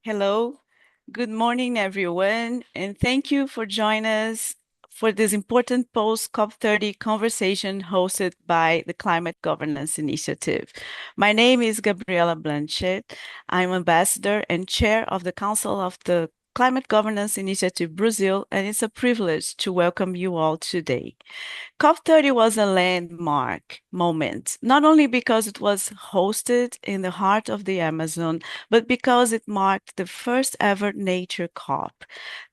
Hello, good morning, everyone, and thank you for joining us for this important post-COP30 conversation hosted by the Climate Governance Initiative. My name is Gabriela Blanchet. I'm ambassador and chair of the Council of the Climate Governance Initiative Brazil, and it's a privilege to welcome you all today. COP30 was a landmark moment, not only because it was hosted in the heart of the Amazon, but because it marked the first ever nature COP.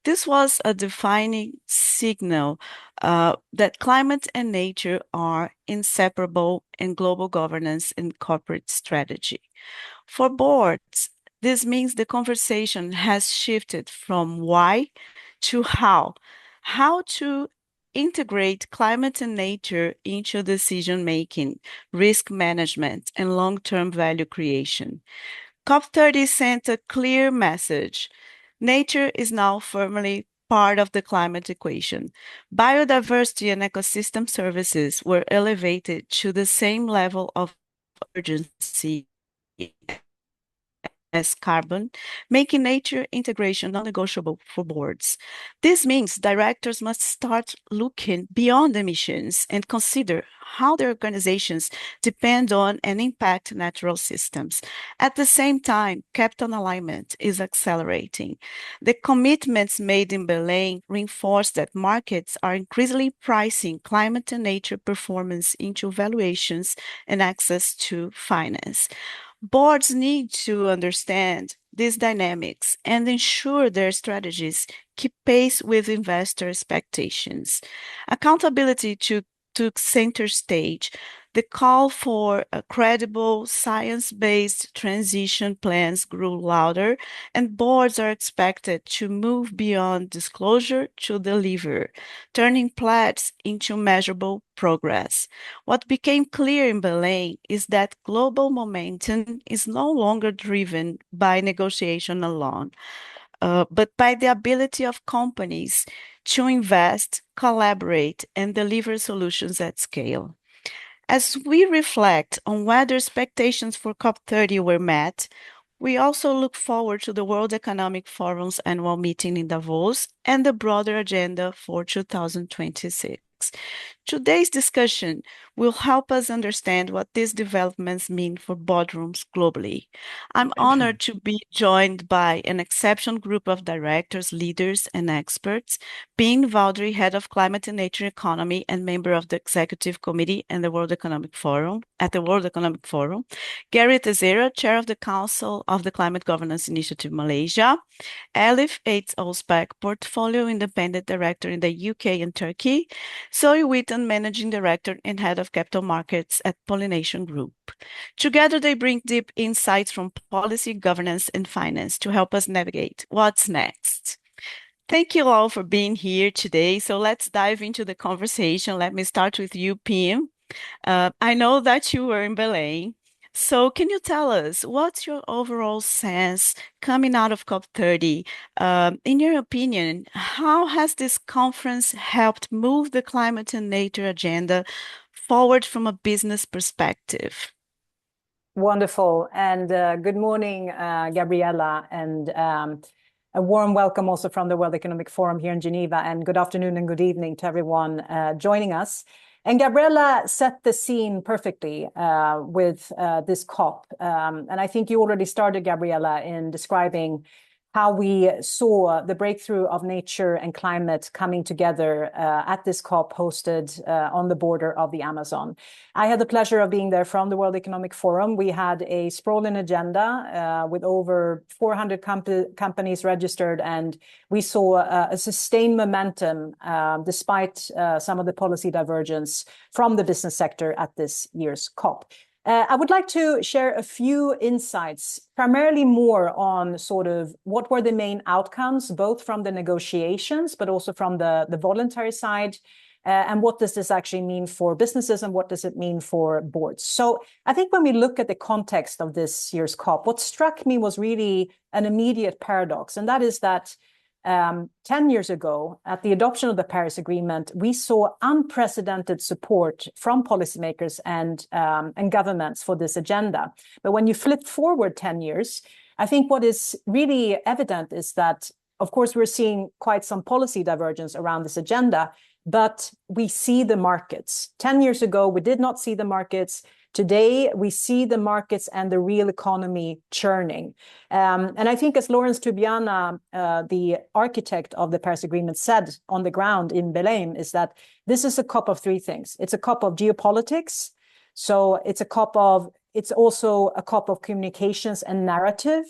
This was a defining signal that climate and nature are inseparable in global governance and corporate strategy. For boards, this means the conversation has shifted from why to how. How to integrate climate and nature into decision making, risk management, and long term value creation. COP30 sent a clear message. Nature is now firmly part of the climate equation. Biodiversity and ecosystem services were elevated to the same level of urgency as carbon, making nature integration non-negotiable for boards. This means directors must start looking beyond emissions and consider how their organizations depend on and impact natural systems. At the same time, capital alignment is accelerating. The commitments made in Belém reinforce that markets are increasingly pricing climate and nature performance into valuations and access to finance. Boards need to understand these dynamics and ensure their strategies keep pace with investor expectations. Accountability took center stage. The call for credible, science based transition plans grew louder, and boards are expected to move beyond disclosure to deliver, turning pledges into measurable progress. What became clear in Belém is that global momentum is no longer driven by negotiation alone, but by the ability of companies to invest, collaborate, and deliver solutions at scale. As we reflect on whether expectations for COP30 were met, we also look forward to the World Economic Forum's annual meeting in Davos and the broader agenda for 2026. Today's discussion will help us understand what these developments mean for boardrooms globally. I'm honored to be joined by an exceptional group of directors, leaders, and experts, being Valdre, Head of Climate and Nature Economy and member of the Executive Committee and the World Economic Forum at the World Economic Forum, Gary Theseira, Chair of the Council of the Climate Governance Initiative Malaysia, Elif Özpak, Portfolio Independent Director in the UK and Turkey, Zoe Whitton, Managing Director and Head of Capital Markets at Pollination Group. Together, they bring deep insights from policy, governance, and finance to help us navigate what's next. Thank you all for being here today. So let's dive into the conversation. Let me start with you, Pim. I know that you were in Belém. So can you tell us what's your overall sense coming out of COP30? In your opinion, how has this conference helped move the climate and nature agenda forward from a business perspective? Wonderful. And good morning, Gabriela, and a warm welcome also from the World Economic Forum here in Geneva, and good afternoon and good evening to everyone joining us. And Gabriela set the scene perfectly with this COP. And I think you already started, Gabriela, in describing how we saw the breakthrough of nature and climate coming together at this COP hosted on the border of the Amazon. I had the pleasure of being there from the World Economic Forum. We had a sprawling agenda with over 400 companies registered, and we saw a sustained momentum despite some of the policy divergence from the business sector at this year's COP. I would like to share a few insights, primarily more on sort of what were the main outcomes, both from the negotiations, but also from the voluntary side, and what does this actually mean for businesses and what does it mean for boards. So I think when we look at the context of this year's COP, what struck me was really an immediate paradox, and that is that 10 years ago, at the adoption of the Paris Agreement, we saw unprecedented support from policymakers and governments for this agenda. But when you flip forward 10 years, I think what is really evident is that, of course, we're seeing quite some policy divergence around this agenda, but we see the markets. 10 years ago, we did not see the markets. Today, we see the markets and the real economy churning. And I think, as Lawrence Tubiana, the architect of the Paris Agreement, said on the ground in Belém, is that this is a COP of three things. It's a COP of geopolitics. So it's also a COP of communications and narrative.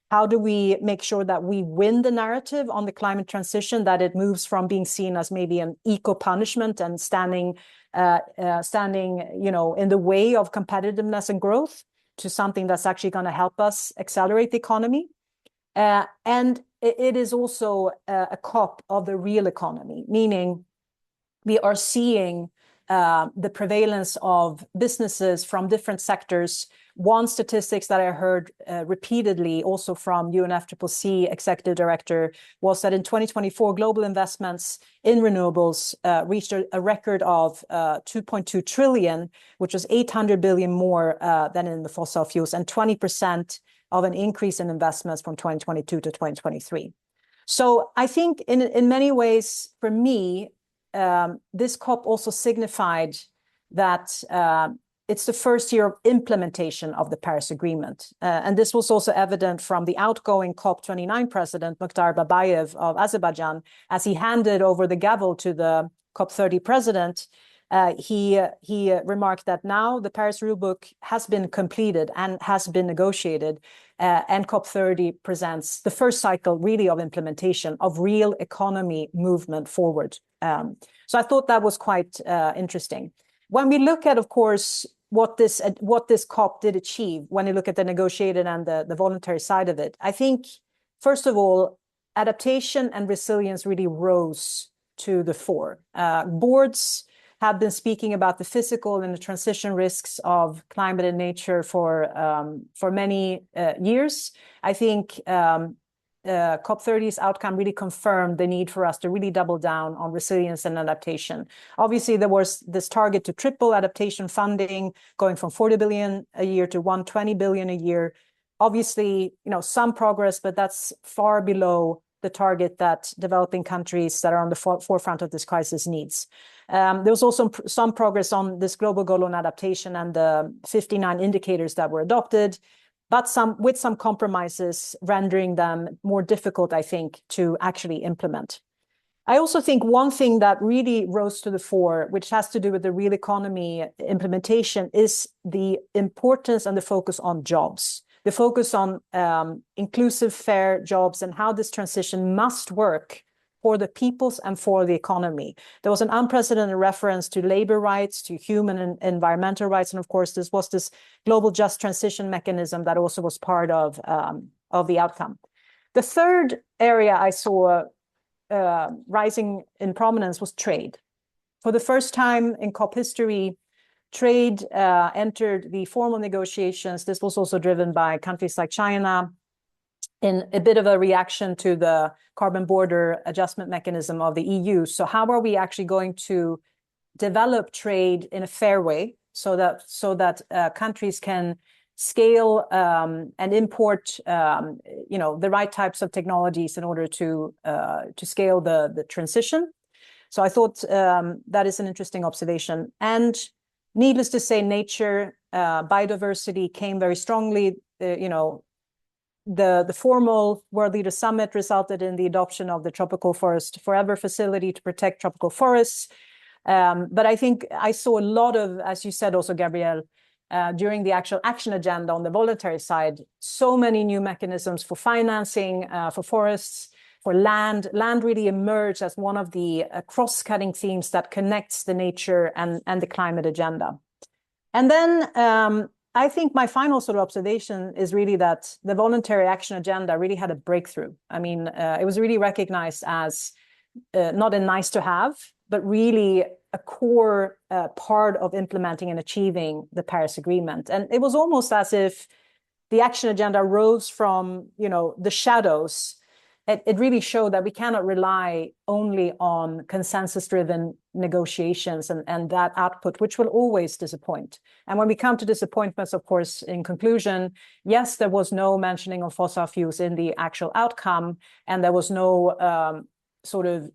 How do we make sure that we win the narrative on the climate transition, that it moves from being seen as maybe an eco-punishment and standing in the way of competitiveness and growth to something that's actually going to help us accelerate the economy. And it is also a COP of the real economy, meaning we are seeing the prevalence of businesses from different sectors. One statistics that I heard repeatedly also from UNFCCC Executive Director was that in 2024, global investments in renewables reached a record of 2.2 trillion, which was 800 billion more than in the fossil fuels, and 20% of an increase in investments from 2022 to 2023. So I think in many ways, for me, this COP also signified that it's the first year of implementation of the Paris Agreement. And this was also evident from the outgoing COP29 president, Mukhtar Babayev of Azerbaijan, as he handed over the gavel to the COP30 president. He remarked that now the Paris rulebook has been completed and has been negotiated, and COP30 presents the first cycle really of implementation of real economy movement forward. So I thought that was quite interesting. When we look at, of course, what this COP did achieve, when you look at the negotiated and the voluntary side of it, I think, first of all, adaptation and resilience really rose to the fore. Boards have been speaking about the physical and the transition risks of climate and nature for many years. I think COP30's outcome really confirmed the need for us to really double down on resilience and adaptation. Obviously, there was this target to triple adaptation funding, going from 40 billion a year to 120 billion a year. Obviously, some progress, but that's far below the target that developing countries that are on the forefront of this crisis needs. There was also some progress on this global goal on adaptation and the 59 indicators that were adopted, but with some compromises rendering them more difficult, I think, to actually implement. I also think one thing that really rose to the fore, which has to do with the real economy implementation, is the importance and the focus on jobs, the focus on inclusive, fair jobs, and how this transition must work for the peoples and for the economy. There was an unprecedented reference to labor rights, to human and environmental rights, and of course, this was this global just transition mechanism that also was part of the outcome. The third area I saw rising in prominence was trade. For the first time in COP history, trade entered the formal negotiations. This was also driven by countries like China, in a bit of a reaction to the carbon border adjustment mechanism of the EU. So how are we actually going to develop trade in a fair way so that countries can scale and import the right types of technologies in order to scale the transition? So I thought that is an interesting observation. And needless to say, nature, biodiversity came very strongly. The formal World Leaders Summit resulted in the adoption of the Tropical Forest Forever facility to protect tropical forests. But I think I saw a lot of, as you said also, Gabrielle, during the actual action agenda on the voluntary side, so many new mechanisms for financing, for forests, for land. Land really emerged as one of the cross-cutting themes that connects the nature and the climate agenda. And then I think my final sort of observation is really that the voluntary action agenda really had a breakthrough. I mean, it was really recognized as not a nice to have, but really a core part of implementing and achieving the Paris Agreement. And it was almost as if the action agenda rose from, the shadows it really showed that we cannot rely only on consensus-driven negotiations and that output, which will always disappoint. And when we come to disappointments, of course, in conclusion, yes, there was no mentioning of fossil fuels in the actual outcome, and there was no sort of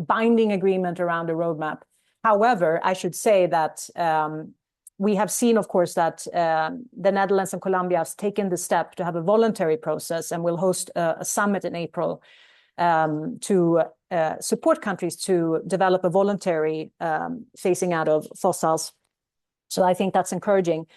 binding agreement around the roadmap. However, I should say that we have seen, of course, that the Netherlands and Colombia have taken the step to have a voluntary process and will host a summit in April to support countries to develop a voluntary phasing out of fossils. So I think that's encouraging.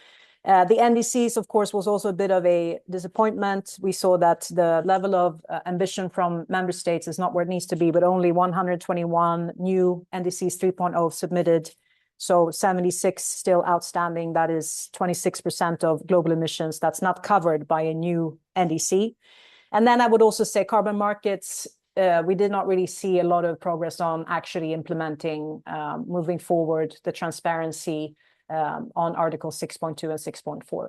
The NDCs, of course, was also a bit of a disappointment. We saw that the level of ambition from member states is not where it needs to be, but only 121 new NDCs 3.0 submitted. So 76 still outstanding. That is 26% of global emissions. That's not covered by a new NDC. And then I would also say carbon markets, we did not really see a lot of progress on actually implementing, moving forward, the transparency on Article 6.2 and 6.4.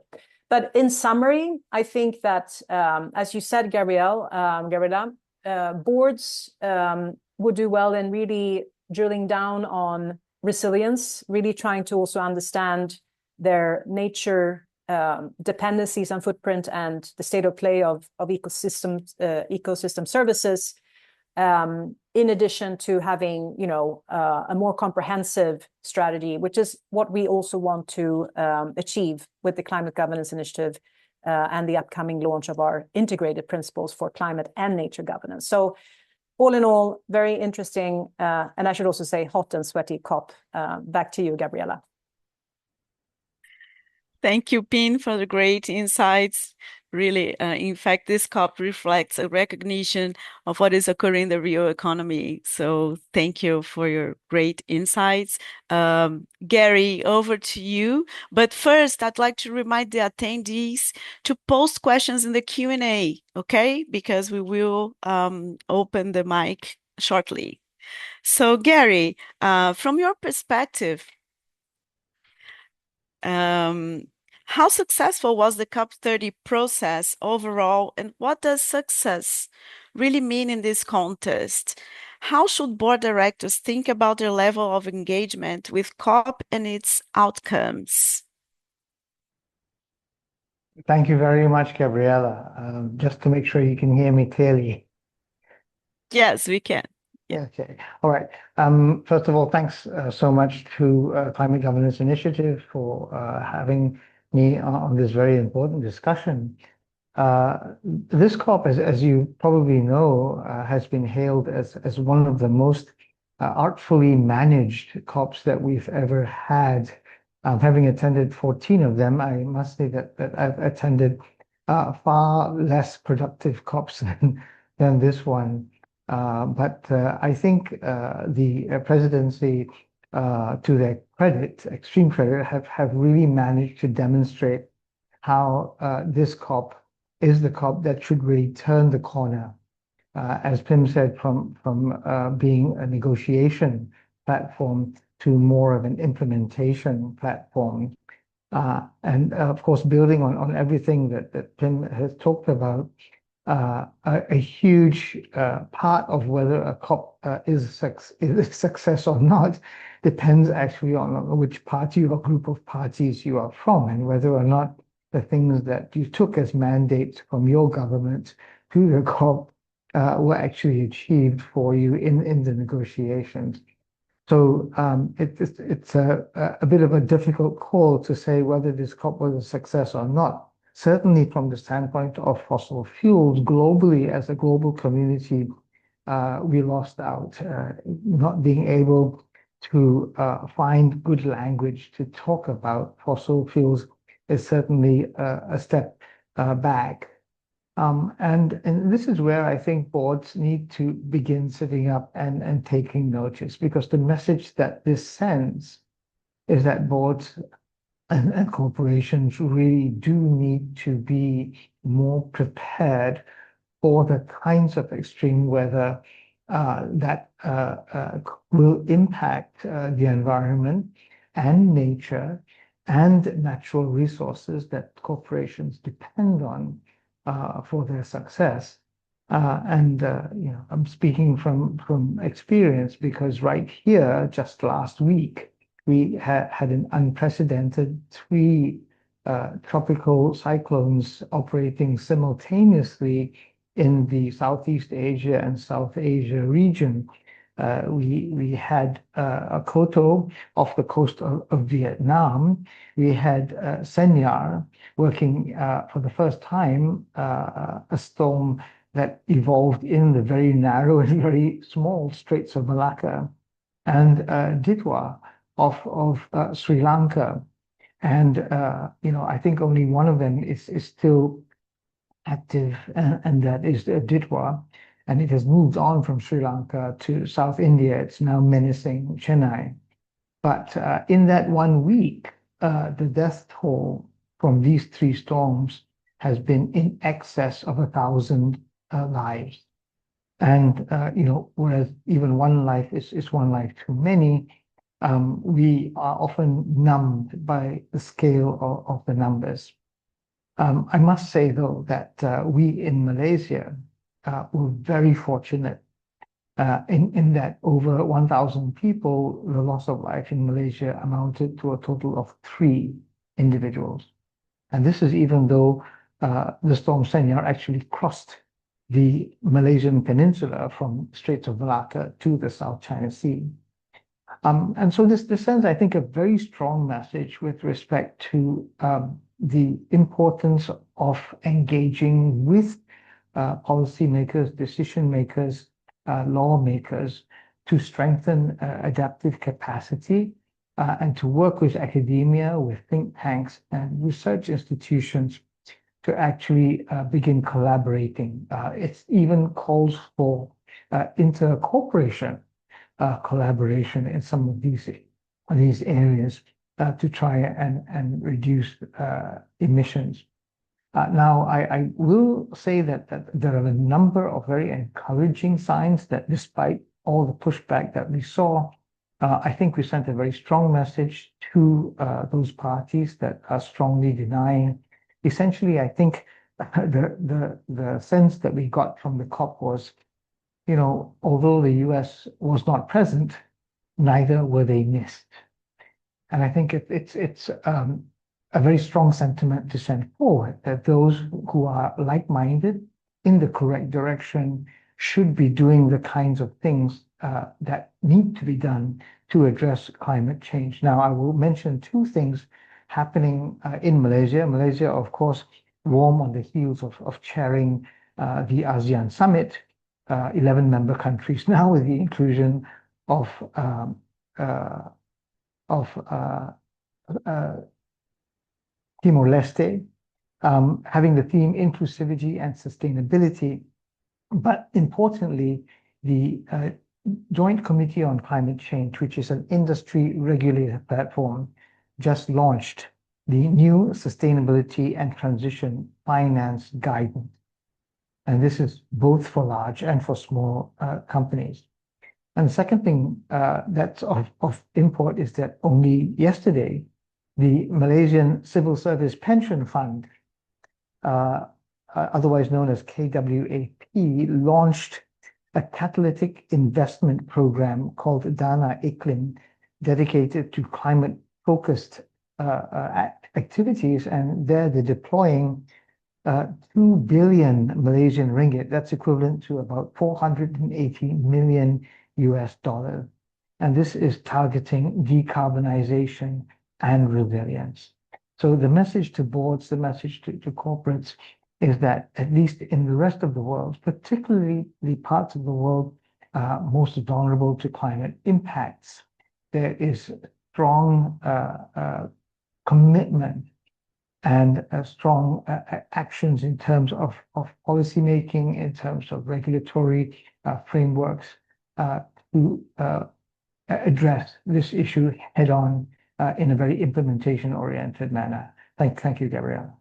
But in summary, I think that, as you said, Gabriela, boards would do well in really drilling down on resilience, really trying to also understand their nature, dependencies and footprint, and the state of play of ecosystem services, in addition to having a more comprehensive strategy, which is what we also want to achieve with the Climate Governance Initiative and the upcoming launch of our integrated principles for climate and nature governance. So all in all, very interesting, and I should also say hot and sweaty COP. Back to you, Gabriela. Thank you, Pin, for the great insights. Really, in fact, this COP reflects a recognition of what is occurring in the real economy. So thank you for your great insights. Gary, over to you. But first, I'd like to remind the attendees to post questions in the Q&A, okay? Because we will open the mic shortly. So Gary, from your perspective, how successful was the COP30 process overall, and what does success really mean in this context? How should board directors think about their level of engagement with COP and its outcomes? Thank you very much, Gabriela. Just to make sure you can hear me clearly. Yes, we can. Yeah. Okay. All right. First of all, thanks so much to Climate Governance Initiative for having me on this very important discussion. This COP, as you probably know, has been hailed as one of the most artfully managed COPs that we've ever had. Having attended 14 of them, I must say that I've attended far less productive COPs than this one. But I think the presidency, to their credit, extreme credit, have really managed to demonstrate how this COP is the COP that should really turn the corner, as Pim said, from being a negotiation platform to more of an implementation platform. And of course, building on everything that Pim has talked about, a huge part of whether a COP is a success or not depends actually on which party or group of parties you are from, and whether or not the things that you took as mandates from your government to the COP were actually achieved for you in the negotiations. So it's a bit of a difficult call to say whether this COP was a success or not. Certainly from the standpoint of fossil fuels, globally, as a global community, we lost out, not being able to find good language to talk about fossil fuels is certainly a step back. And this is where I think boards need to begin sitting up and taking notice, because the message that this sends is that boards and corporations really do need to be more prepared for the kinds of extreme weather that will impact the environment and nature and natural resources that corporations depend on for their success. I'm speaking from experience because right here, just last week, we had an unprecedented three tropical cyclones operating simultaneously in the Southeast Asia and South Asia region. We had a Koto off the coast of Vietnam. We had Senyar working for the first time, a storm that evolved in the very narrow and very small Straits of Malacca, and Ditwa of Sri Lanka. And I think only one of them is still active, and that is Ditwa. And it has moved on from Sri Lanka to South India. It's now menacing Chennai. But in that 1 week, the death toll from these three storms has been in excess of 1,000 lives. And, whereas even one life is one life too many, we are often numbed by the scale of the numbers. I must say, though, that we in Malaysia were very fortunate in that over 1,000 people, the loss of life in Malaysia amounted to a total of 3 individuals. And this is even though the storm Senyar actually crossed the Malaysian peninsula from Straits of Malacca to the South China Sea. And so this sends, I think, a very strong message with respect to the importance of engaging with policymakers, decision makers, lawmakers to strengthen adaptive capacity and to work with academia, with think tanks and research institutions to actually begin collaborating. It even calls for inter-corporation collaboration in some of these areas to try and reduce emissions. Now, I will say that there are a number of very encouraging signs that despite all the pushback that we saw, I think we sent a very strong message to those parties that are strongly denying. Essentially, I think the sense that we got from the COP was, although the US was not present, neither were they missed. And I think it's a very strong sentiment to send forward that those who are like-minded in the correct direction should be doing the kinds of things that need to be done to address climate change. Now, I will mention 2 things happening in Malaysia. Malaysia, of course, warm on the heels of chairing the ASEAN summit, 11 member countries now with the inclusion of Timor-Leste, having the theme inclusivity and sustainability. But importantly, the Joint Committee on Climate Change, which is an industry regulated platform, just launched the new Sustainability and Transition Finance Guidance. And this is both for large and for small companies. And the second thing that's of import is that only yesterday, the Malaysian Civil Service Pension Fund, otherwise known as KWAP, launched a catalytic investment program called Dana Iklim, dedicated to climate-focused activities. And there they're deploying 2 billion Malaysian ringgit. That's equivalent to about $480 million US. And this is targeting decarbonization and resilience. So the message to boards, the message to corporates is that at least in the rest of the world, particularly the parts of the world most vulnerable to climate impacts, there is strong commitment and strong actions in terms of policy making, in terms of regulatory frameworks to address this issue head on in a very implementation-oriented manner. Thank you, Gabriela.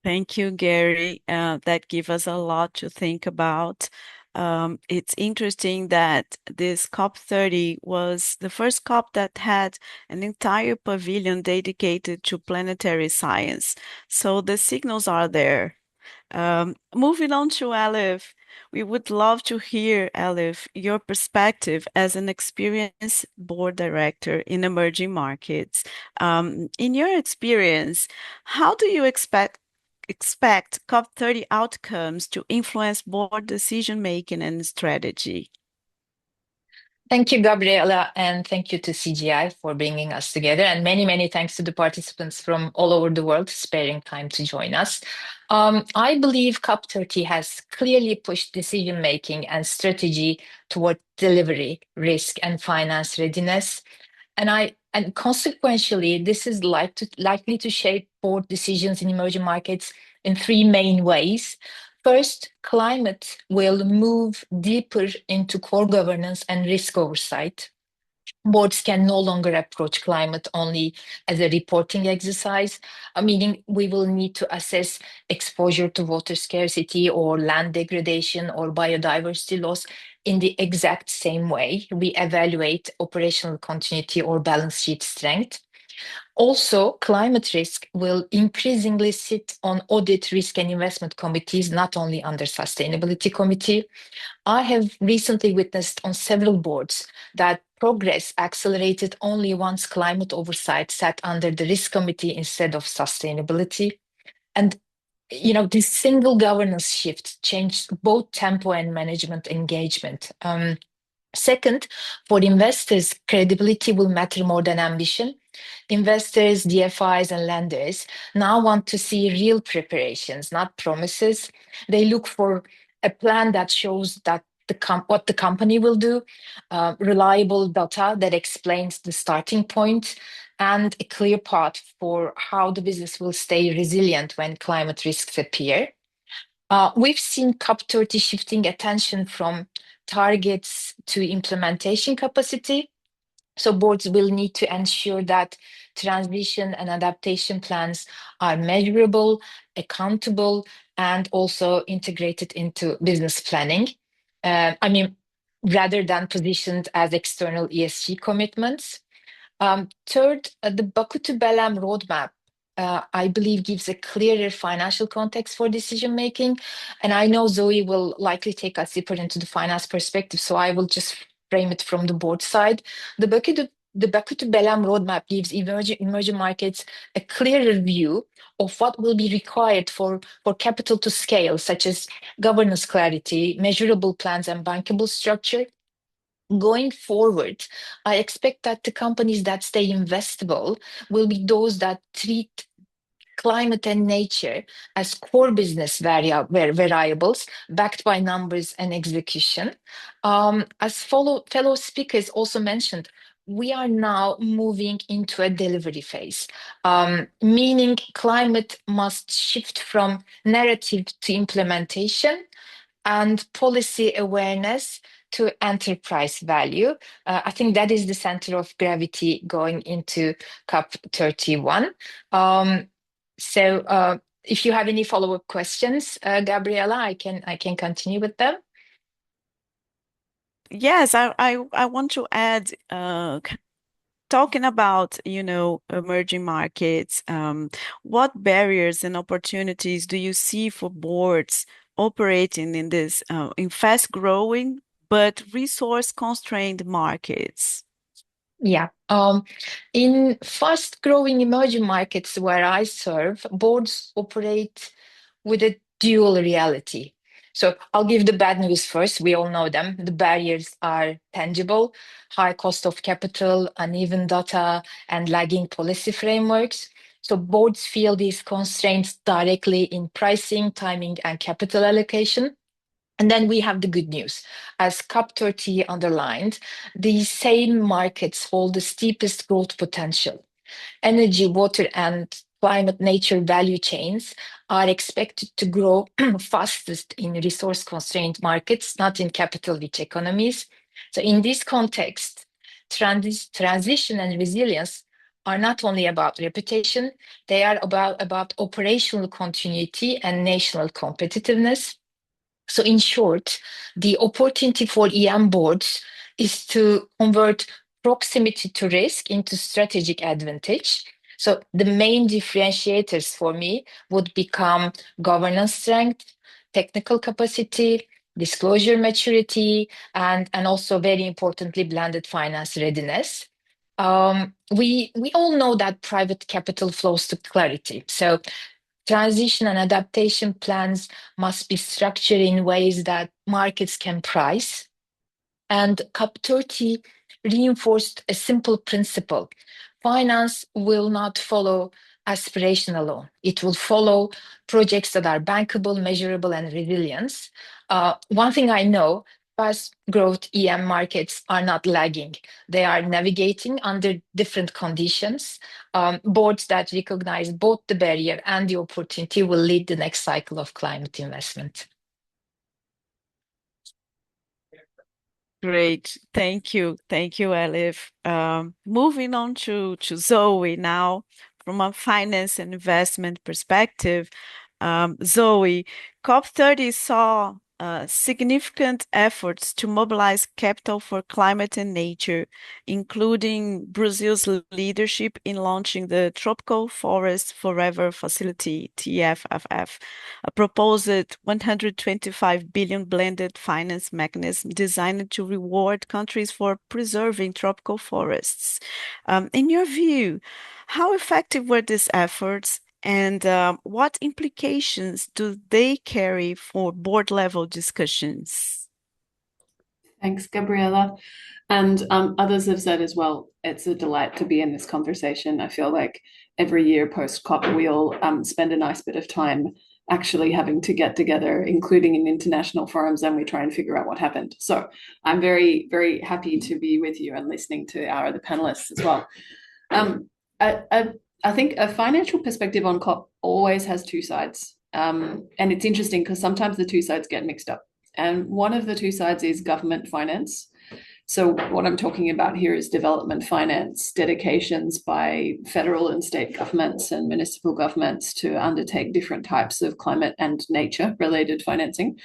Thank you, Gary. That gives us a lot to think about. It's interesting that this COP30 was the first COP that had an entire pavilion dedicated to planetary science. So the signals are there. Moving on to Elif, we would love to hear, Elif, your perspective as an experienced board director in emerging markets. In your experience, how do you expect COP30 outcomes to influence board decision making and strategy? Thank you, Gabriela, and thank you to CGI for bringing us together. And many, many thanks to the participants from all over the world sparing time to join us. I believe COP30 has clearly pushed decision-making and strategy toward delivery, risk, and finance readiness. And consequentially, this is likely to shape board decisions in emerging markets in three main ways. First, climate will move deeper into core governance and risk oversight. Boards can no longer approach climate only as a reporting exercise, meaning we will need to assess exposure to water scarcity or land degradation or biodiversity loss in the exact same way we evaluate operational continuity or balance sheet strength. Also, climate risk will increasingly sit on audit, risk, and investment committees, not only under sustainability committee. I have recently witnessed on several boards that progress accelerated only once climate oversight sat under the risk committee instead of sustainability. And this single governance shift changed both tempo and management engagement. Second, for investors, credibility will matter more than ambition. Investors, DFIs, and lenders now want to see real preparations, not promises. They look for a plan that shows that what the company will do, reliable data that explains the starting point, and a clear path for how the business will stay resilient when climate risks appear. We've seen COP30 shifting attention from targets to implementation capacity. So boards will need to ensure that transition and adaptation plans are measurable, accountable, and also integrated into business planning. Rather than positioned as external ESG commitments. Third, the Baku to Belem roadmap, I believe, gives a clearer financial context for decision making. And I know Zoe will likely take us deeper into the finance perspective, so I will just frame it from the board side. The Baku to Belem roadmap gives emerging markets a clearer view of what will be required for capital to scale, such as governance clarity, measurable plans, and bankable structure. Going forward, I expect that the companies that stay investable will be those that treat climate and nature as core business variables backed by numbers and execution. As fellow speakers also mentioned, we are now moving into a delivery phase, meaning climate must shift from narrative to implementation and policy awareness to enterprise value. I think that is the center of gravity going into COP31. So if you have any follow-up questions, Gabriela, I can continue with them. Yes, I want to add, talking about, emerging markets, what barriers and opportunities do you see for boards operating in this in fast-growing but resource-constrained markets? Yeah. In fast-growing emerging markets where I serve, boards operate with a dual reality. So I'll give the bad news first. We all know them. The barriers are tangible: high cost of capital, uneven data, and lagging policy frameworks. So boards feel these constraints directly in pricing, timing, and capital allocation. And then we have the good news. As COP30 underlined, these same markets hold the steepest growth potential. Energy, water, and climate nature value chains are expected to grow fastest in resource-constrained markets, not in capital-rich economies. So in this context, transition and resilience are not only about reputation, they are about operational continuity and national competitiveness. So in short, the opportunity for EM boards is to convert proximity to risk into strategic advantage. So the main differentiators for me would become governance strength, technical capacity, disclosure maturity, and also very importantly, blended finance readiness. We all know that private capital flows to clarity. So transition and adaptation plans must be structured in ways that markets can price. And COP30 reinforced a simple principle. Finance will not follow aspiration alone. It will follow projects that are bankable, measurable, and resilient. One thing I know, fast growth EM markets are not lagging. They are navigating under different conditions. Boards that recognize both the barrier and the opportunity will lead the next cycle of climate investment. Great. Thank you. Thank you, Elif. Moving on to Zoe now, from a finance and investment perspective. Zoe, COP30 saw significant efforts to mobilize capital for climate and nature, including Brazil's leadership in launching the Tropical Forest Forever Facility, TFFF, a proposed 125 billion blended finance mechanism designed to reward countries for preserving tropical forests. In your view, how effective were these efforts? And what implications do they carry for board level discussions? Thanks, Gabriela. And others have said as well, it's a delight to be in this conversation. I feel like every year post-COP, we'll spend a nice bit of time actually having to get together, including in international forums, and we try and figure out what happened. So I'm very, very happy to be with you and listening to our other panelists as well. I think a financial perspective on COP always has two sides. And it's interesting because sometimes the two sides get mixed up. And one of the two sides is government finance. So what I'm talking about here is development finance, dedications by federal and state governments and municipal governments to undertake different types of climate and nature related financing.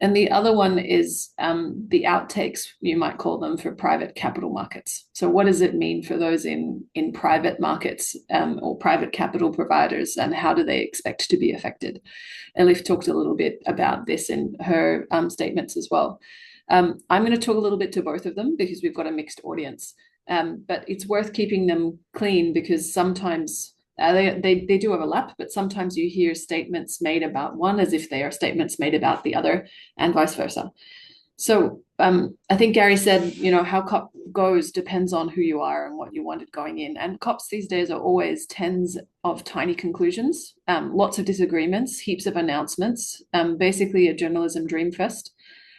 And the other one is the outtakes, you might call them, for private capital markets. So what does it mean for those in private markets or private capital providers, and how do they expect to be affected? Elif talked a little bit about this in her statements as well. I'm going to talk a little bit to both of them because we've got a mixed audience, but it's worth keeping them clean because sometimes they do overlap, but sometimes you hear statements made about one as if they are statements made about the other, and vice versa. So I think Gary said, how COP goes depends on who you are and what you wanted going in. And COPs these days are always tens of tiny conclusions, lots of disagreements, heaps of announcements, basically a journalism dream fest.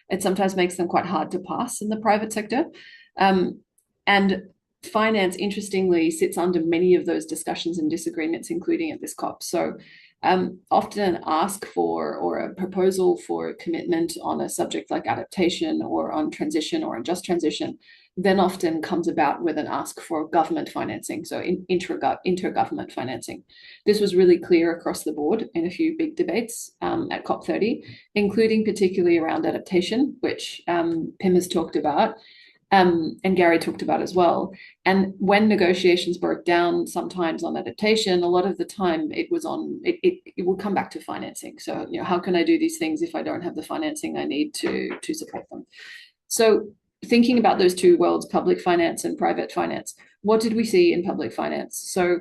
It sometimes makes them quite hard to pass in the private sector. And finance, interestingly, sits under many of those discussions and disagreements, including at this COP. So often an ask for or a proposal for commitment on a subject like adaptation or on transition or on just transition then often comes about with an ask for government financing, so intergovernment financing. This was really clear across the board in a few big debates at COP30, including particularly around adaptation, which Pim has talked about, and Gary talked about as well. And when negotiations broke down sometimes on adaptation, a lot of the time it would come back to financing. So, how can I do these things if I don't have the financing I need to support them? So thinking about those two worlds, public finance and private finance, what did we see in public finance? So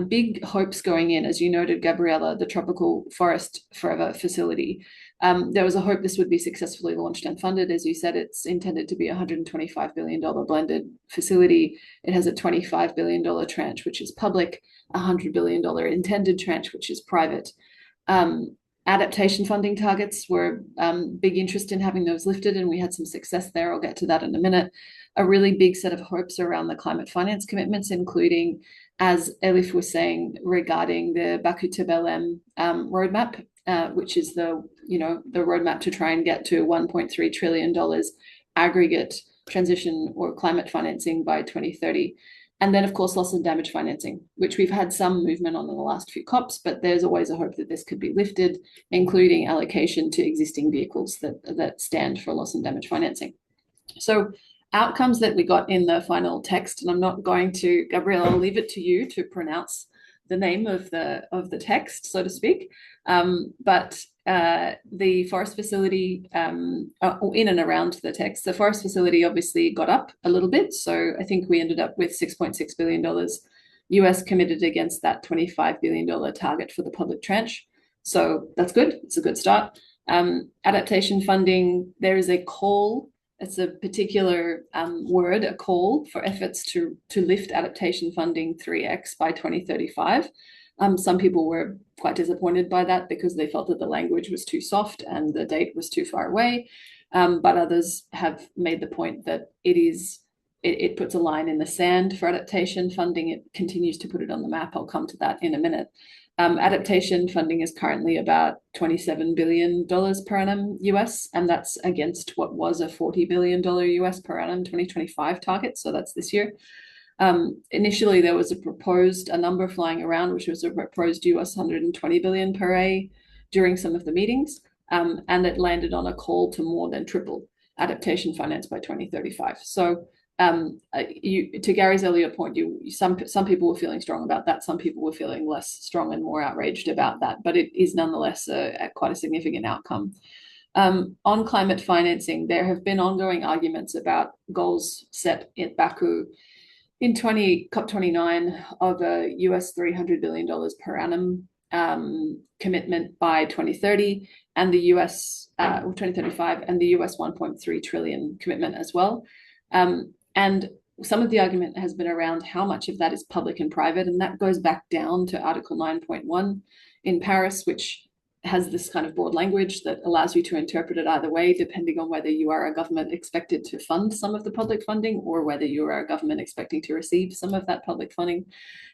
big hopes going in, as you noted, Gabriela, the Tropical Forest Forever Facility. There was a hope this would be successfully launched and funded. As you said, it's intended to be a $125 billion blended facility. It has a $25 billion tranche, which is public, a $100 billion intended tranche, which is private. Adaptation funding targets were big interest in having those lifted, and we had some success there. I'll get to that in a minute. A really big set of hopes around the climate finance commitments, including, as Elif was saying, regarding the Baku to Belém roadmap, which is the roadmap to try and get to $1.3 trillion aggregate transition or climate financing by 2030. And then, of course, loss and damage financing, which we've had some movement on in the last few COPs, but there's always a hope that this could be lifted, including allocation to existing vehicles that stand for loss and damage financing. So outcomes that we got in the final text, and I'm not going to, Gabriela, I'll leave it to you to pronounce the name of the text, so to speak. But the forest facility, in and around the text, the forest facility obviously got up a little bit. So I think we ended up with $6.6 billion US committed against that $25 billion target for the public tranche. So that's good. It's a good start. Adaptation funding, there is a call. It's a particular word, a call for efforts to lift adaptation funding 3x by 2035. Some people were quite disappointed by that because they felt that the language was too soft and the date was too far away. But others have made the point that it puts a line in the sand for adaptation funding. It continues to put it on the map. I'll come to that in a minute. Adaptation funding is currently about $27 billion per annum US, and that's against what was a $40 billion US per annum 2025 target. So that's this year. Initially, there was a number flying around, which was a proposed US 120 billion per A during some of the meetings, and it landed on a call to more than triple adaptation finance by 2035. So to Gary's earlier point, some people were feeling strong about that. Some people were feeling less strong and more outraged about that, but it is nonetheless quite a significant outcome. On climate financing, there have been ongoing arguments about goals set in Baku in COP29 of a US $300 billion per annum commitment by 2030, and the US 2035, and the US 1.3 trillion commitment as well. And some of the argument has been around how much of that is public and private, and that goes back down to Article 9.1 in Paris, which has this kind of broad language that allows you to interpret it either way, depending on whether you are a government expected to fund some of the public funding or whether you are a government expecting to receive some of that public funding.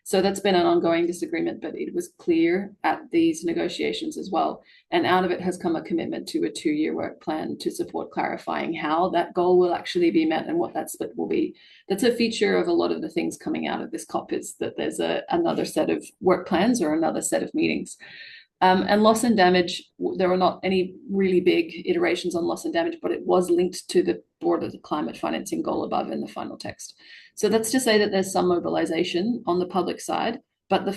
So that's been an ongoing disagreement, but it was clear at these negotiations as well. And out of it has come a commitment to a 2-year work plan to support clarifying how that goal will actually be met and what that split will be. That's a feature of a lot of the things coming out of this COP, is that there's another set of work plans or another set of meetings. And loss and damage, there were not any really big iterations on loss and damage, but it was linked to the broader climate financing goal above in the final text. So that's to say that there's some mobilization on the public side, but the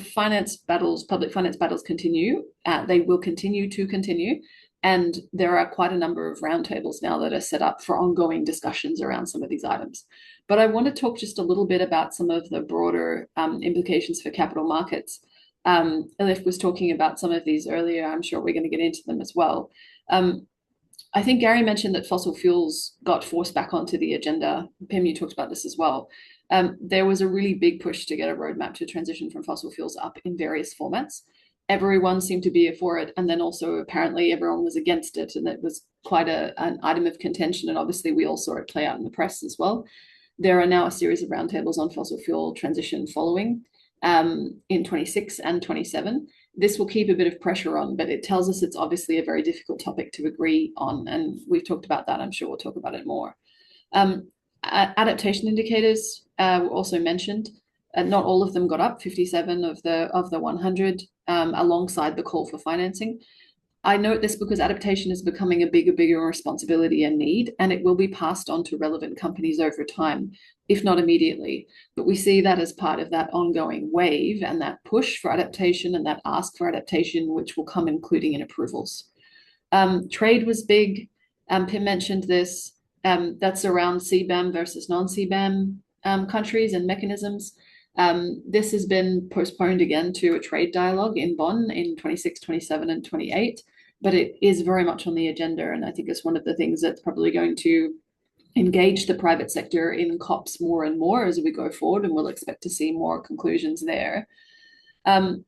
public finance battles continue. They will continue to continue. And there are quite a number of roundtables now that are set up for ongoing discussions around some of these items. But I want to talk just a little bit about some of the broader implications for capital markets. Elif was talking about some of these earlier. I'm sure we're going to get into them as well. I think Gary mentioned that fossil fuels got forced back onto the agenda. Pim, you talked about this as well. There was a really big push to get a roadmap to transition from fossil fuels up in various formats. Everyone seemed to be for it, and then also apparently everyone was against it, and it was quite an item of contention, and obviously we all saw it play out in the press as well. There are now a series of roundtables on fossil fuel transition following in 26 and 27. This will keep a bit of pressure on, but it tells us it's obviously a very difficult topic to agree on, and we've talked about that. I'm sure we'll talk about it more. Adaptation indicators were also mentioned. Not all of them got up, 57 of the 100, alongside the call for financing. I note this because adaptation is becoming a bigger responsibility and need, and it will be passed on to relevant companies over time, if not immediately. But we see that as part of that ongoing wave and that push for adaptation and that ask for adaptation, which will come including in approvals. Trade was big. Pim mentioned this. That's around CBAM versus non-CBAM countries and mechanisms. This has been postponed again to a trade dialogue in Bonn in 26, 27, and 28, but it is very much on the agenda, and I think it's one of the things that's probably going to engage the private sector in COPs more and more as we go forward, and we'll expect to see more conclusions there.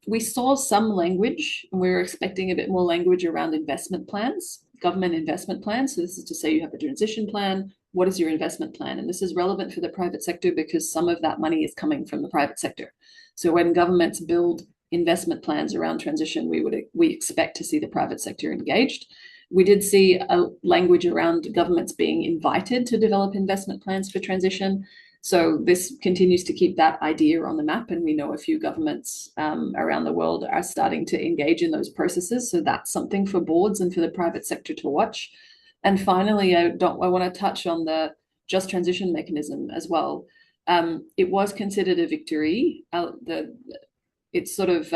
We saw some language, and we were expecting a bit more language around investment plans, government investment plans. So this is to say you have a transition plan. What is your investment plan? And this is relevant for the private sector because some of that money is coming from the private sector. So when governments build investment plans around transition, we expect to see the private sector engaged. We did see a language around governments being invited to develop investment plans for transition. So this continues to keep that idea on the map, and we know a few governments around the world are starting to engage in those processes. So that's something for boards and for the private sector to watch. And finally, I want to touch on the just transition mechanism as well. It was considered a victory. it's sort of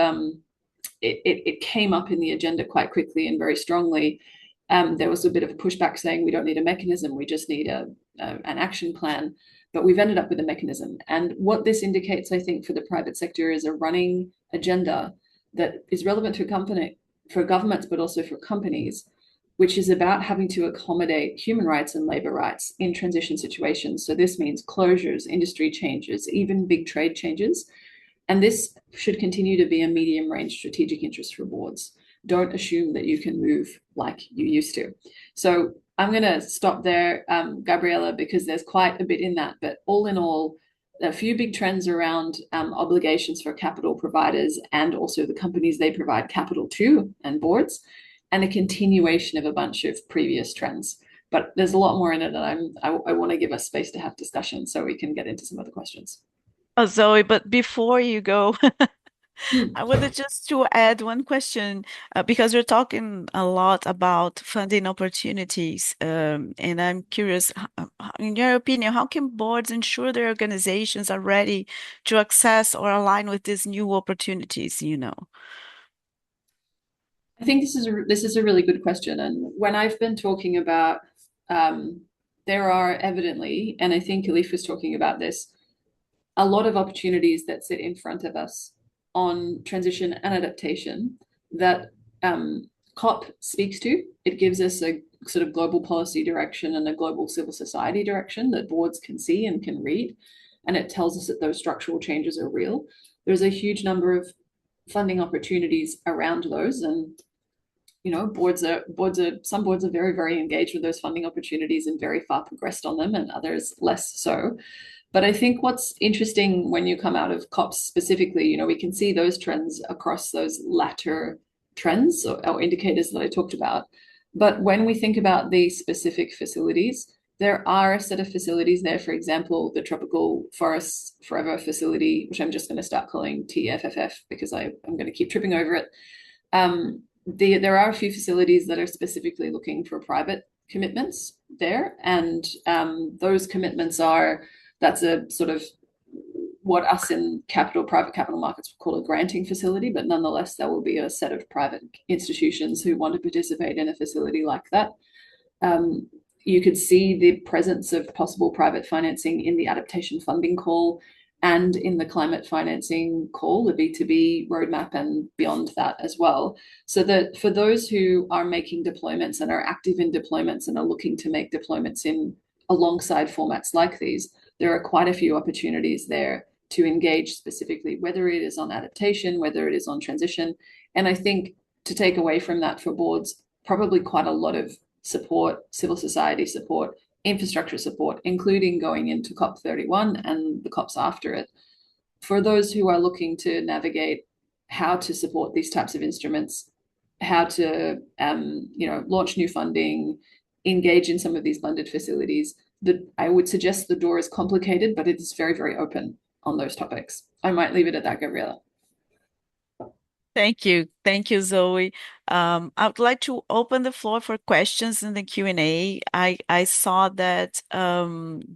it came up in the agenda quite quickly and very strongly. There was a bit of a pushback saying we don't need a mechanism, we just need an action plan. But we've ended up with a mechanism. And what this indicates, I think, for the private sector is a running agenda that is relevant for governments, but also for companies, which is about having to accommodate human rights and labor rights in transition situations. So this means closures, industry changes, even big trade changes. And this should continue to be a medium-range strategic interest for boards. Don't assume that you can move like you used to. So I'm going to stop there, Gabriela, because there's quite a bit in that. But all in all, a few big trends around obligations for capital providers and also the companies they provide capital to and boards, and a continuation of a bunch of previous trends. But there's a lot more in it, and I want to give us space to have discussion so we can get into some other questions. Oh, Zoe, but before you go, I wanted just to add one question because we're talking a lot about funding opportunities, and I'm curious, in your opinion, how can boards ensure their organizations are ready to access or align with these new opportunities, you know? I think this is a really good question, and when I've been talking about, there are evidently, and I think Elif was talking about this, a lot of opportunities that sit in front of us on transition and adaptation that COP speaks to. It gives us a sort of global policy direction and a global civil society direction that boards can see and can read, and it tells us that those structural changes are real. There's a huge number of funding opportunities around those, and you know, some boards are very, very engaged with those funding opportunities and very far progressed on them, and others less so. But I think what's interesting when you come out of COPs specifically, you know, we can see those trends across those latter trends or indicators that I talked about. But when we think about these specific facilities, there are a set of facilities there, for example, the Tropical Forests Forever facility, which I'm just going to start calling TFFF because I'm going to keep tripping over it. There are a few facilities that are specifically looking for private commitments there. And those commitments that's a sort of what us in private capital markets would call a granting facility, but nonetheless, there will be a set of private institutions who want to participate in a facility like that. You could see the presence of possible private financing in the adaptation funding call and in the climate financing call, the B2B roadmap, and beyond that as well. So that for those who are making deployments and are active in deployments and are looking to make deployments in alongside formats like these, there are quite a few opportunities there to engage specifically, whether it is on adaptation, whether it is on transition. And I think to take away from that for boards, probably quite a lot of support, civil society support, infrastructure support, including going into COP31 and the COPs after it. For those who are looking to navigate how to support these types of instruments, how to launch new funding, engage in some of these blended facilities, I would suggest the door is complicated, but it is very, very open on those topics. I might leave it at that, Gabriela. Thank you. Thank you, Zoe. I would like to open the floor for questions in the Q&A. I saw that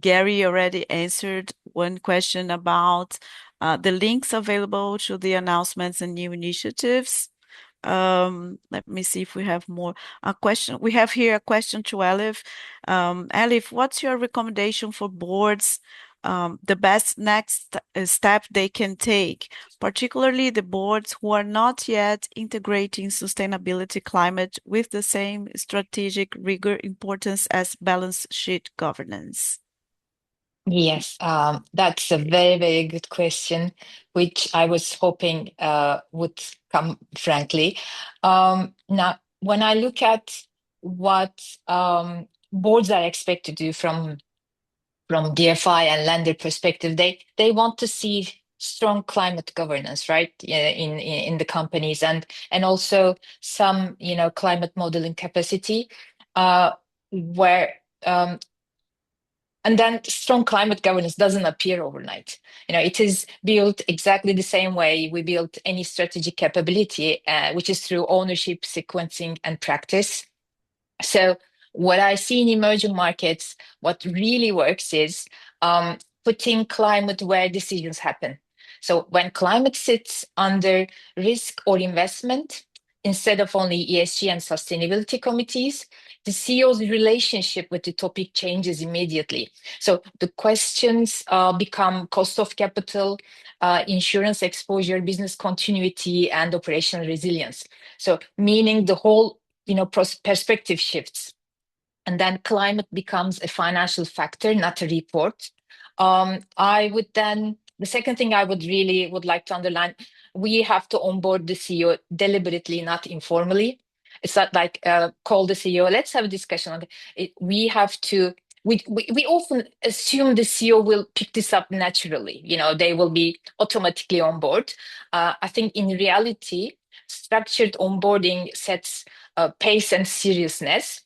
Gary already answered one question about the links available to the announcements and new initiatives. Let me see if we have more. A question. We have here a question to Elif. Elif, what's your recommendation for boards? The best next step they can take, particularly the boards who are not yet integrating sustainability climate with the same strategic rigor importance as balance sheet governance? Yes, that's a very, very good question, which I was hoping would come frankly. Now, when I look at what boards are expected to do from DFI and lender perspective, they want to see strong climate governance, right, in the companies, and also some climate modeling capacity, where and then strong climate governance doesn't appear overnight. It is built exactly the same way we built any strategic capability, which is through ownership, sequencing, and practice. So what I see in emerging markets, what really works is putting climate where decisions happen. So when climate sits under risk or investment, instead of only ESG and sustainability committees, the CEO's relationship with the topic changes immediately. So the questions become cost of capital, insurance exposure, business continuity, and operational resilience. So meaning the whole, perspective shifts. And then climate becomes a financial factor, not a report. The second thing I would like to underline, we have to onboard the CEO deliberately, not informally. It's not like call the CEO, let's have a discussion on it. We often assume the CEO will pick this up naturally. They will be automatically on board. I think in reality, structured onboarding sets pace and seriousness.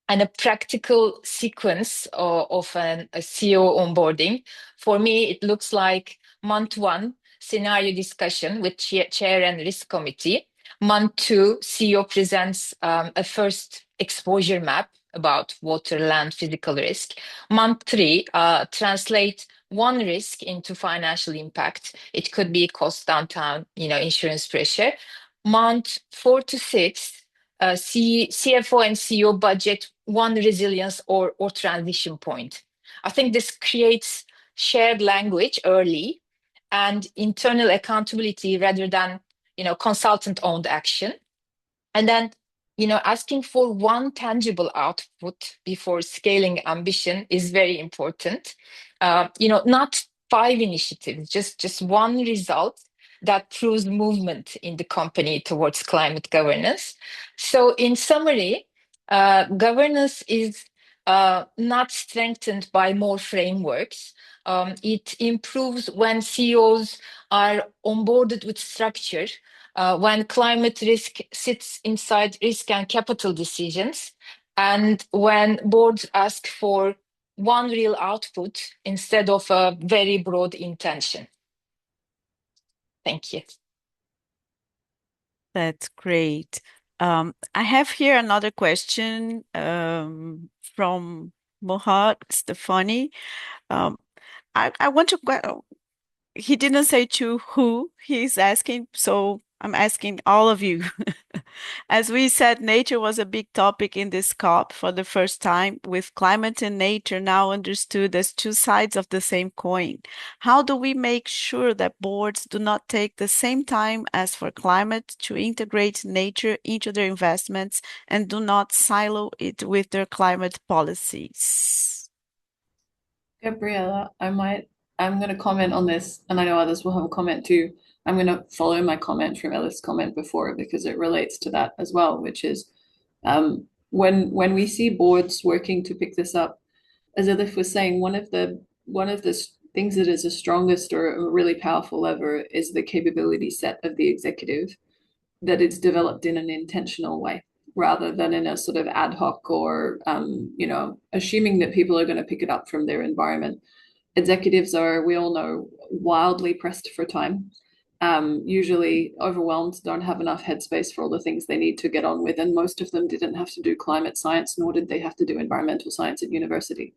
And a practical sequence of a CEO onboarding. For me, it looks like month 1, scenario discussion with chair and risk committee. Month 2, CEO presents a first exposure map about water, land, physical risk. Month 3, translate one risk into financial impact. It could be cost downtown, insurance pressure. Month 4 to 6, CFO and CEO budget one resilience or transition point. I think this creates shared language early and internal accountability rather than consultant-owned action. And then asking for one tangible output before scaling ambition is very important. Not 5 initiatives, just one result that proves movement in the company towards climate governance. So in summary, governance is not strengthened by more frameworks. It improves when CEOs are onboarded with structure, when climate risk sits inside risk and capital decisions, and when boards ask for one real output instead of a very broad intention. Thank you. That's great. I have here another question from Mohad Stefani. I want to, he didn't say to who he's asking, so I'm asking all of you. As we said, nature was a big topic in this COP for the first time, with climate and nature now understood as 2 sides of the same coin. How do we make sure that boards do not take the same time as for climate to integrate nature into their investments and do not silo it with their climate policies? Gabriela, I'm going to comment on this, and I know others will have a comment too. I'm going to follow my comment from Elif's comment before because it relates to that as well, which is when we see boards working to pick this up, as Elif was saying, one of the things that is the strongest or a really powerful lever is the capability set of the executive, that it's developed in an intentional way rather than in a sort of ad hoc or assuming that people are going to pick it up from their environment. Executives are, we all know, wildly pressed for time, usually overwhelmed, don't have enough headspace for all the things they need to get on with, and most of them didn't have to do climate science, nor did they have to do environmental science at university.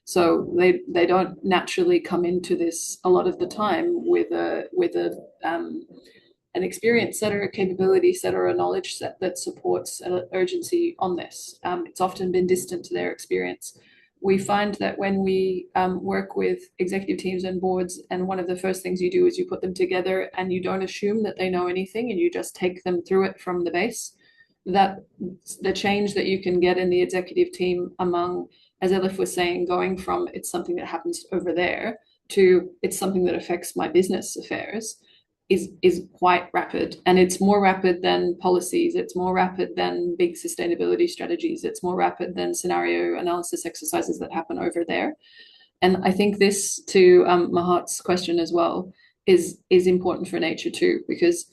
So they don't naturally come into this a lot of the time with an experience set or a capability set or a knowledge set that supports an urgency on this. It's often been distant to their experience. We find that when we work with executive teams and boards, and one of the first things you do is you put them together and you don't assume that they know anything and you just take them through it from the base, that the change that you can get in the executive team among, as Elif was saying, going from it's something that happens over there to it's something that affects my business affairs is quite rapid, and it's more rapid than policies, it's more rapid than big sustainability strategies, it's more rapid than scenario analysis exercises that happen over there. And I think this, to Mahat's question as well, is important for nature too, because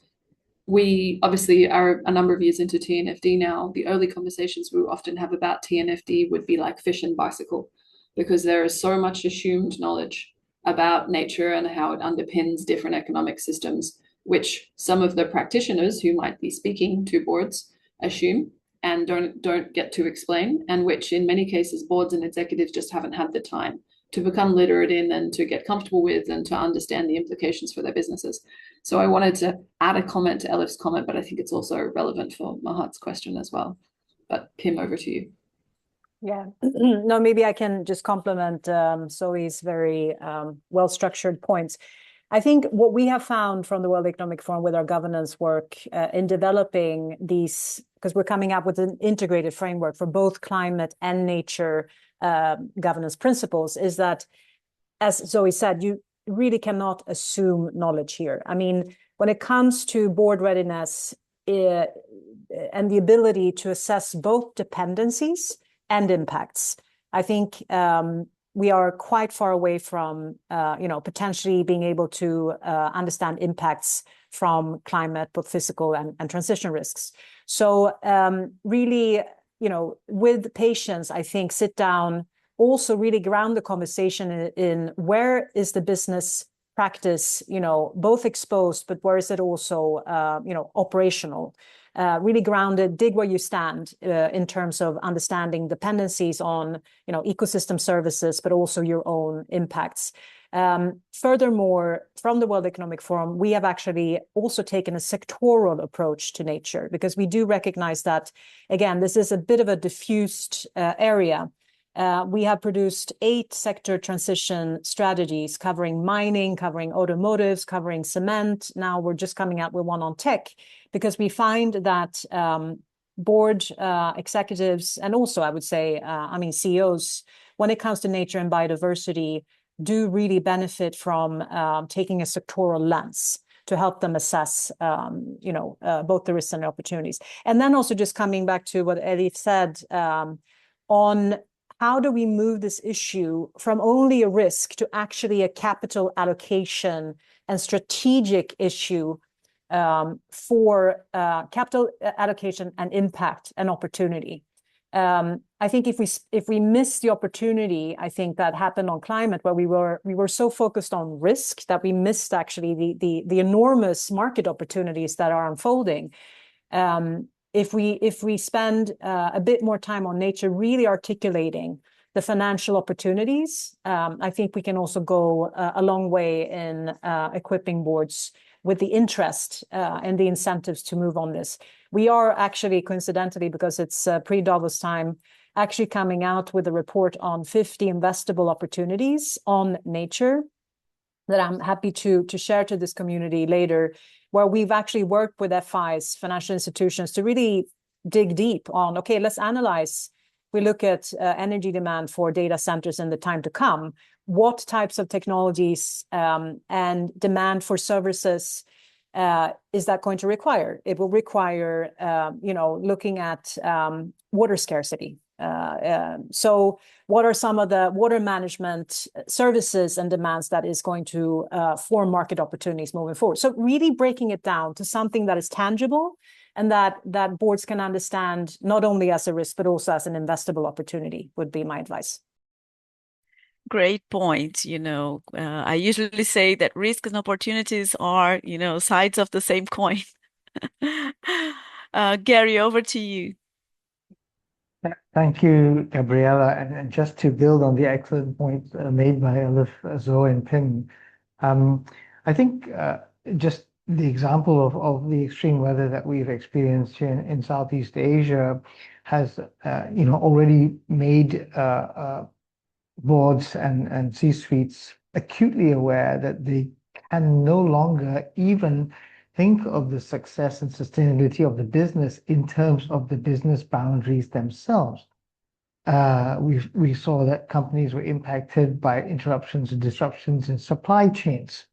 we obviously are a number of years into TNFD now. The early conversations we often have about TNFD would be like fish and bicycle, because there is so much assumed knowledge about nature and how it underpins different economic systems, which some of the practitioners who might be speaking to boards assume and don't get to explain, and which in many cases boards and executives just haven't had the time to become literate in and to get comfortable with and to understand the implications for their businesses. So I wanted to add a comment to Elif's comment, but I think it's also relevant for Mahat's question as well. But Pim, over to you. Yeah, no, maybe I can just complement Zoe's very well-structured points. I think what we have found from the World Economic Forum with our governance work in developing these, because we're coming up with an integrated framework for both climate and nature governance principles, is that, as Zoe said, you really cannot assume knowledge here. I mean, when it comes to board readiness and the ability to assess both dependencies and impacts, I think we are quite far away from, potentially being able to understand impacts from climate, both physical and transition risks. So really, with patience, I think sit down, also really ground the conversation in where is the business practice, both exposed, but where is it also, operational? Really grounded, dig where you stand in terms of understanding dependencies on, ecosystem services, but also your own impacts. Furthermore, from the World Economic Forum, we have actually also taken a sectoral approach to nature, because we do recognize that, again, this is a bit of a diffused area. We have produced 8 sector transition strategies covering mining, covering automotives, covering cement. Now we're just coming out with one on tech, because we find that board executives, and also I would say, CEOs, when it comes to nature and biodiversity, do really benefit from taking a sectoral lens to help them assess, both the risks and the opportunities. And then also just coming back to what Elif said on how do we move this issue from only a risk to actually a capital allocation and strategic issue for capital allocation and impact and opportunity. I think if we miss the opportunity, I think that happened on climate, where we were so focused on risk that we missed actually the enormous market opportunities that are unfolding. If we spend a bit more time on nature, really articulating the financial opportunities, I think we can also go a long way in equipping boards with the interest and the incentives to move on this. We are actually, coincidentally, because it's pre-Davos time, actually coming out with a report on 50 investable opportunities on nature that I'm happy to share to this community later, where we've actually worked with FIs, financial institutions, to really dig deep on, okay, let's analyze. We look at energy demand for data centers in the time to come. What types of technologies and demand for services is that going to require? It will require, looking at water scarcity. So what are some of the water management services and demands that is going to form market opportunities moving forward? So really breaking it down to something that is tangible and that boards can understand, not only as a risk, but also as an investable opportunity, would be my advice. Great point. I usually say that risks and opportunities are, sides of the same coin. Gary, over to you. Thank you, Gabriela. And just to build on the excellent points made by Elif, Zoe, and Pim, I think just the example of the extreme weather that we've experienced here in Southeast Asia has, already made boards and C-suites acutely aware that they can no longer even think of the success and sustainability of the business in terms of the business boundaries themselves. We saw that companies were impacted by interruptions and disruptions in supply chains,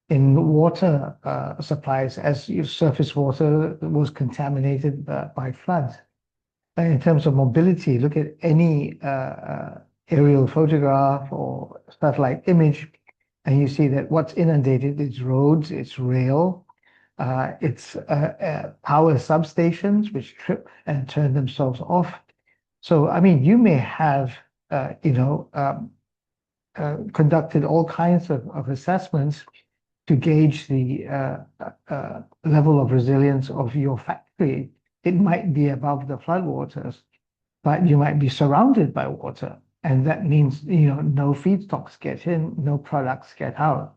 in water supplies, as surface water was contaminated by floods. In terms of mobility, look at any aerial photograph or satellite image, and you see that what's inundated is roads, it's rail, it's power substations which trip and turn themselves off. So, you may have, conducted all kinds of assessments to gauge the level of resilience of your factory. It might be above the floodwaters, but you might be surrounded by water. And that means, no feedstocks get in, no products get out.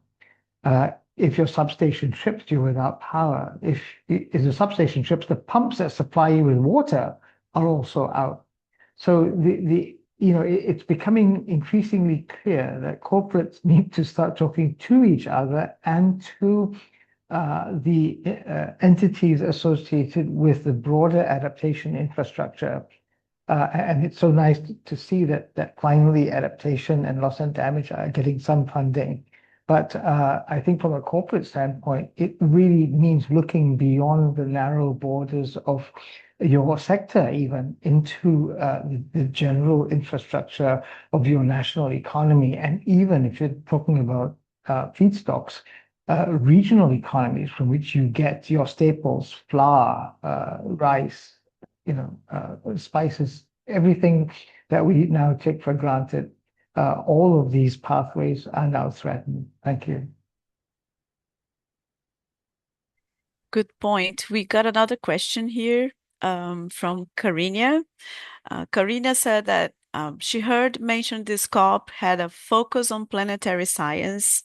If your substation trips, you're without power. If the substation trips, the pumps that supply you with water are also out. So it's becoming increasingly clear that corporates need to start talking to each other and to the entities associated with the broader adaptation infrastructure. And it's so nice to see that finally adaptation and loss and damage are getting some funding. But I think from a corporate standpoint, it really means looking beyond the narrow borders of your sector, even into the general infrastructure of your national economy. And even if you're talking about feedstocks, regional economies from which you get your staples, flour, rice, spices, everything that we now take for granted. All of these pathways are now threatened. Thank you. Good point. We got another question here from Karina. Karina said that she heard mention this COP had a focus on planetary science.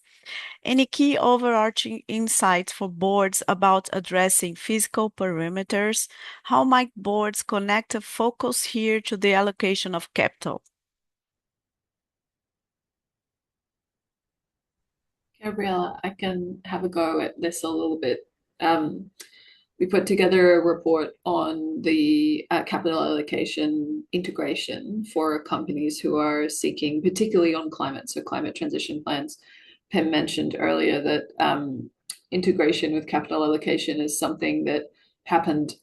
Any key overarching insights for boards about addressing physical perimeters? How might boards connect a focus here to the allocation of capital? Gabriela, I can have a go at this a little bit. We put together a report on the capital allocation integration for companies who are seeking, particularly on climate, so climate transition plans. Pim mentioned earlier that integration with capital allocation is something that happened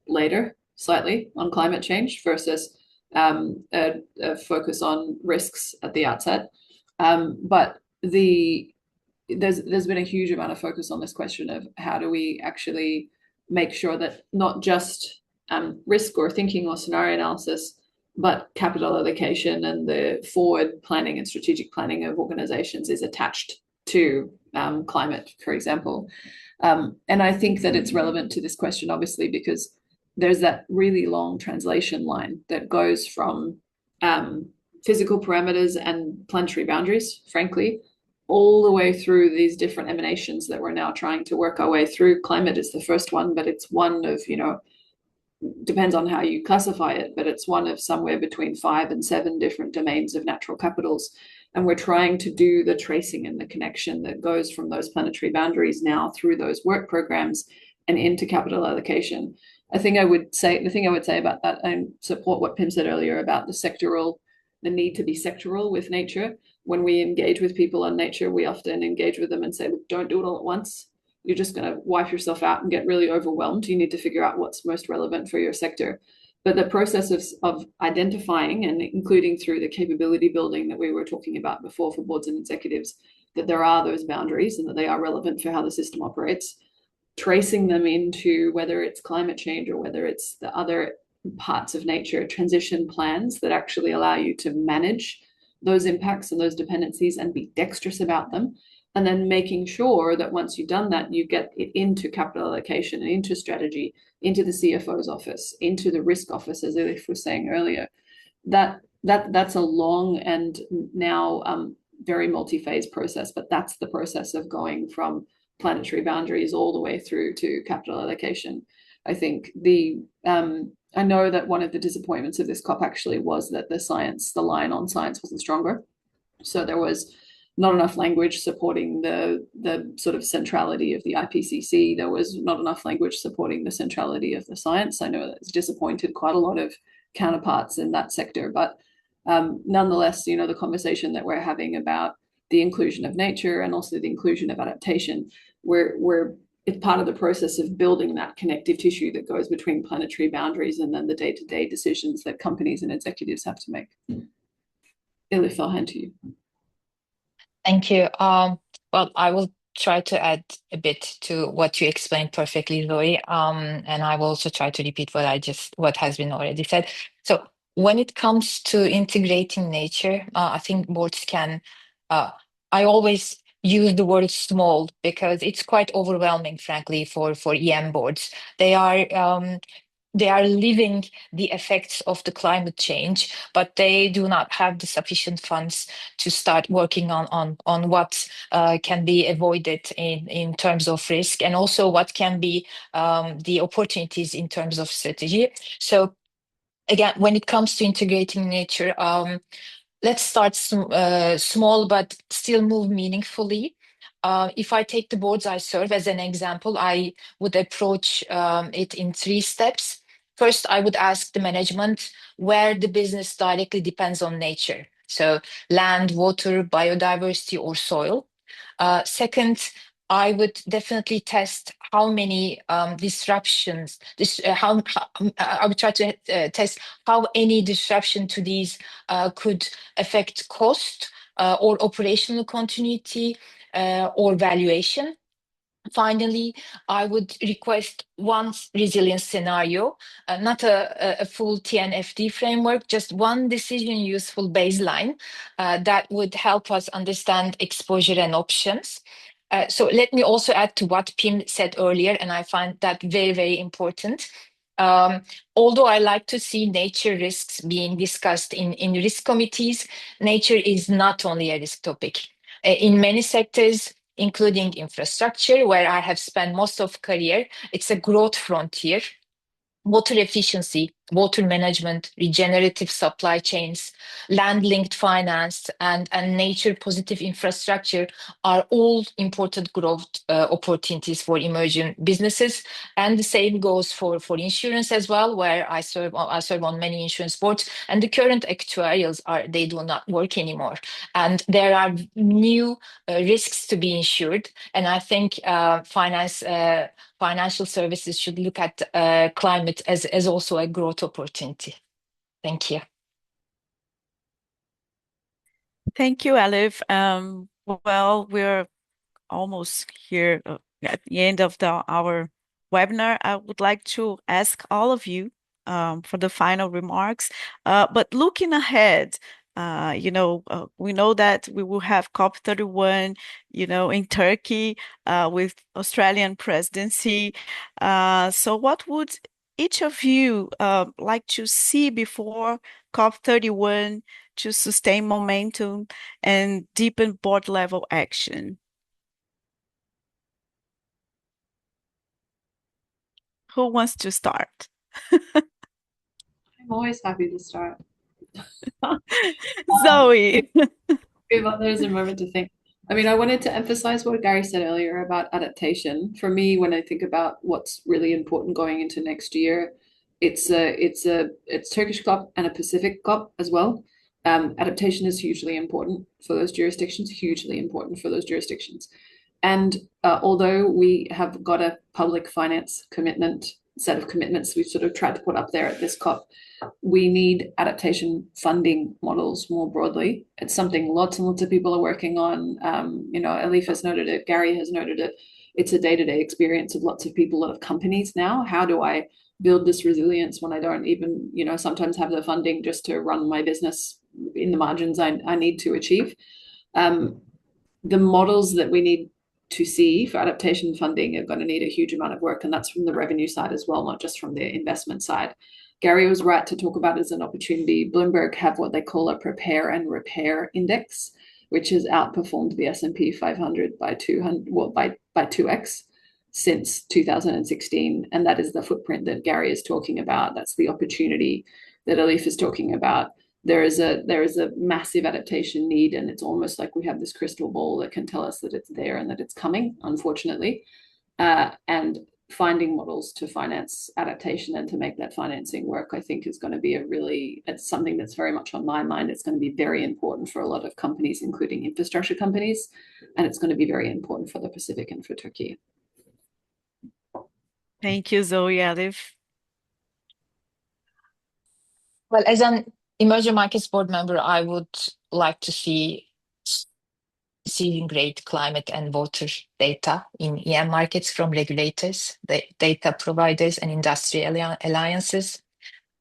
later, slightly, on climate change versus a focus on risks at the outset. But there's been a huge amount of focus on this question of how do we actually make sure that not just risk or thinking or scenario analysis, but capital allocation and the forward planning and strategic planning of organizations is attached to climate, for example. And I think that it's relevant to this question, obviously, because there's that really long translation line that goes from physical parameters and planetary boundaries, frankly, all the way through these different emanations that we're now trying to work our way through. Climate is the first one, but it's one of, depends on how you classify it, but it's one of somewhere between 5 and 7 different domains of natural capitals. And we're trying to do the tracing and the connection that goes from those planetary boundaries now through those work programs and into capital allocation. The thing I would say about that, and support what Pim said earlier about the need to be sectoral with nature. When we engage with people on nature, we often engage with them and say, look, don't do it all at once. You're just going to wipe yourself out and get really overwhelmed. You need to figure out what's most relevant for your sector. But the process of identifying, and including through the capability building that we were talking about before for boards and executives, that there are those boundaries and that they are relevant for how the system operates, tracing them into whether it's climate change or whether it's the other parts of nature, transition plans that actually allow you to manage those impacts and those dependencies and be dexterous about them. And then making sure that once you've done that, you get it into capital allocation and into strategy, into the CFO's office, into the risk office, as Elif was saying earlier. That's a long and now very multi-phase process, but that's the process of going from planetary boundaries all the way through to capital allocation. I think I know that one of the disappointments of this COP actually was that the line on science wasn't stronger. So there was not enough language supporting the sort of centrality of the IPCC. There was not enough language supporting the centrality of the science. I know that's disappointed quite a lot of counterparts in that sector, but nonetheless, the conversation that we're having about the inclusion of nature and also the inclusion of adaptation, it's part of the process of building that connective tissue that goes between planetary boundaries and then the day-to-day decisions that companies and executives have to make. Elif, I'll hand to you. Thank you. Well, I will try to add a bit to what you explained perfectly, Zoe, and I will also try to repeat what has been already said. So when it comes to integrating nature, I think boards can. I always use the word small because it's quite overwhelming, frankly, for EM boards. They are they are living the effects of the climate change, but they do not have the sufficient funds to start working on what can be avoided in terms of risk, and also what can be the opportunities in terms of strategy. So again, when it comes to integrating nature, let's start small, but still move meaningfully. If I take the boards I serve as an example, I would approach it in 3 steps. First, I would ask the management where the business directly depends on nature. So land, water, biodiversity, or soil. Second, I would definitely test how many disruptions, I would try to test how any disruption to these could affect cost or operational continuity or valuation. Finally, I would request one resilience scenario, not a full TNFD framework, just one decision useful baseline that would help us understand exposure and options. So let me also add to what Pim said earlier, and I find that very, very important. Although I like to see nature risks being discussed in risk committees, nature is not only a risk topic. In many sectors, including infrastructure, where I have spent most of career, it's a growth frontier. Water efficiency, water management, regenerative supply chains, land-linked finance, and nature-positive infrastructure are all important growth opportunities for emerging businesses. And the same goes for insurance as well, where I serve on many insurance boards. And the current actuarials they do not work anymore. And there are new risks to be insured. And I think financial services should look at climate as also a growth opportunity. Thank you. Thank you, Elif. Well, we're almost here at the end of our webinar. I would like to ask all of you for the final remarks. But looking ahead, we know that we will have COP31, in Turkey with Australian presidency. So what would each of you like to see before COP31 to sustain momentum and deepen board level action? Who wants to start? I'm always happy to start. Zoe. There's a moment to think. I mean, I wanted to emphasize what Gary said earlier about adaptation. For me, when I think about what's really important going into next year, it's Turkish COP and a Pacific COP as well. Adaptation is hugely important for those jurisdictions, hugely important for those jurisdictions. And although we have got a public finance set of commitments we've sort of tried to put up there at this COP, we need adaptation funding models more broadly. It's something lots and lots of people are working on. Elif has noted it, Gary has noted it. It's a day-to-day experience of lots of people, a lot of companies now. How do I build this resilience when I don't even, sometimes have the funding just to run my business in the margins I need to achieve? The models that we need to see for adaptation funding are going to need a huge amount of work, and that's from the revenue side as well, not just from the investment side. Gary was right to talk about it as an opportunity. Bloomberg have what they call a prepare and repair index, which has outperformed the S&P 500 by 2x since 2016, and that is the footprint that Gary is talking about. That's the opportunity that Elif is talking about. There is a massive adaptation need, and it's almost like we have this crystal ball that can tell us that it's there and that it's coming, unfortunately. And finding models to finance adaptation and to make that financing work, I think, is going to be it's something that's very much on my mind. It's going to be very important for a lot of companies, including infrastructure companies, and it's going to be very important for the Pacific and for Turkey. Thank you, Zoe. Elif. Well, as an emerging markets board member, I would like to see receiving great climate and water data in EM markets from regulators, the data providers, and industry alliances.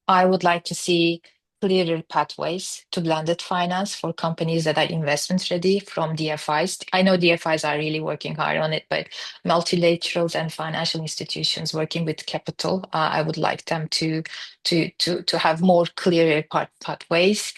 I would like to see clearer pathways to blended finance for companies that are investment ready from DFIs. I know DFIs are really working hard on it, but multilaterals and financial institutions working with capital, I would like them to have more clearer pathways.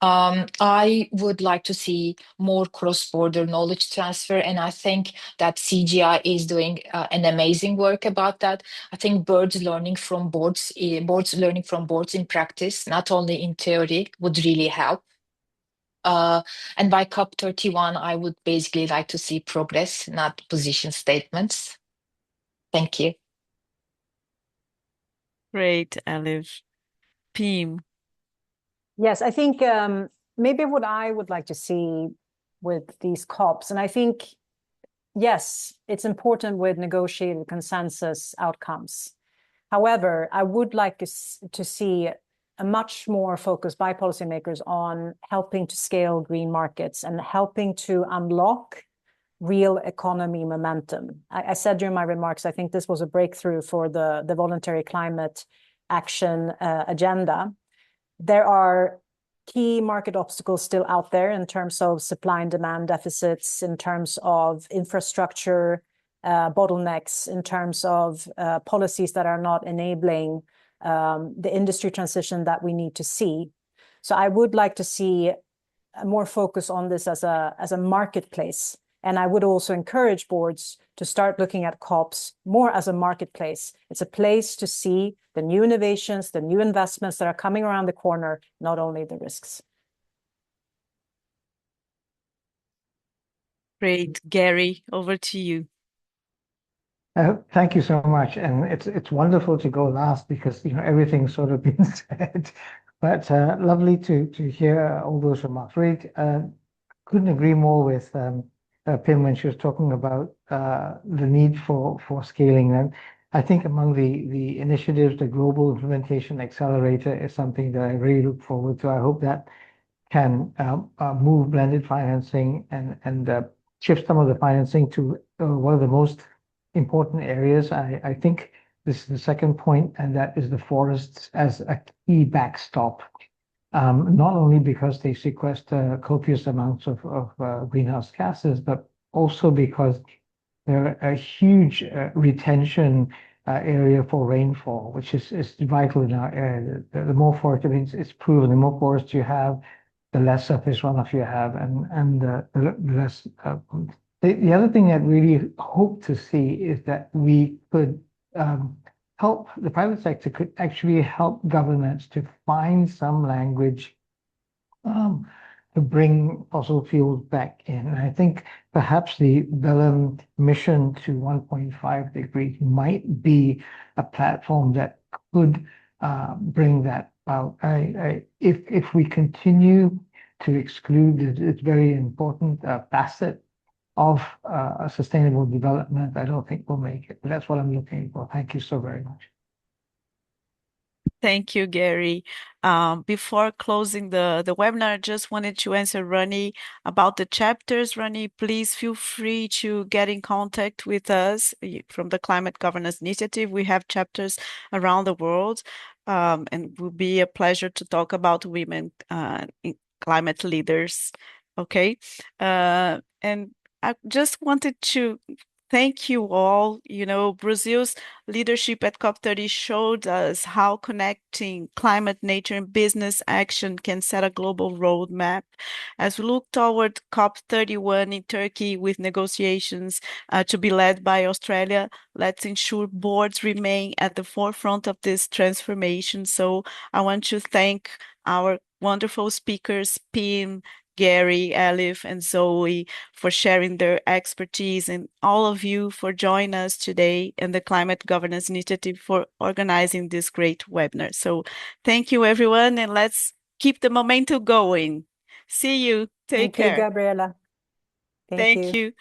I would like to see more cross-border knowledge transfer, and I think that CGI is doing an amazing work about that. I think boards learning from boards in practice, not only in theory, would really help. And by COP31, I would basically like to see progress, not position statements. Thank you. Great, Elif. Pim. Yes, I think maybe what I would like to see with these COPs, and I think, yes, it's important with negotiated consensus outcomes. However, I would like to see a much more focus by policymakers on helping to scale green markets and helping to unlock real economy momentum. I said during my remarks, I think this was a breakthrough for the voluntary climate action agenda. There are key market obstacles still out there in terms of supply and demand deficits, in terms of infrastructure bottlenecks, in terms of policies that are not enabling the industry transition that we need to see. So I would like to see more focus on this as a marketplace. And I would also encourage boards to start looking at COPs more as a marketplace. It's a place to see the new innovations, the new investments that are coming around the corner, not only the risks. Great. Gary, over to you. Thank you so much, and it's wonderful to go last because everything's sort of been said. But lovely to hear all those remarks. Really, couldn't agree more with Pim when she was talking about the need for scaling. And I think among the initiatives, the Global Implementation Accelerator is something that I really look forward to. I hope that can move blended financing and shift some of the financing to one of the most important areas. I think this is the second point, and that is the forests as a key backstop. Not only because they sequester copious amounts of greenhouse gases, but also because they're a huge retention area for rainfall, which is vital in our area. The more forest, I mean, it's proven, the more forest you have, the less surface runoff you have, and the less. The other thing that really hope to see is that we could help, the private sector could actually help governments to find some language to bring fossil fuels back in. And I think perhaps the Belém mission to 1.5 degrees might be a platform that could bring that out. If we continue to exclude this very important facet of sustainable development, I don't think we'll make it. But that's what I'm looking for. Thank you so very much. Thank you, Gary. Before closing the webinar, I just wanted to answer Rani about the chapters. Rani, please feel free to get in contact with us from the Climate Governance Initiative. We have chapters around the world, and it will be a pleasure to talk about women climate leaders. Okay. And I just wanted to thank you all. Brazil's leadership at COP30 showed us how connecting climate, nature, and business action can set a global roadmap. As we look toward COP31 in Turkey with negotiations to be led by Australia, let's ensure boards remain at the forefront of this transformation. So I want to thank our wonderful speakers, Pim, Gary, Elif, and Zoe for sharing their expertise, and all of you for joining us today, and the Climate Governance Initiative for organizing this great webinar. So thank you, everyone, and let's keep the momentum going. See you. Take care. Thank you, Gabriela. Thank you.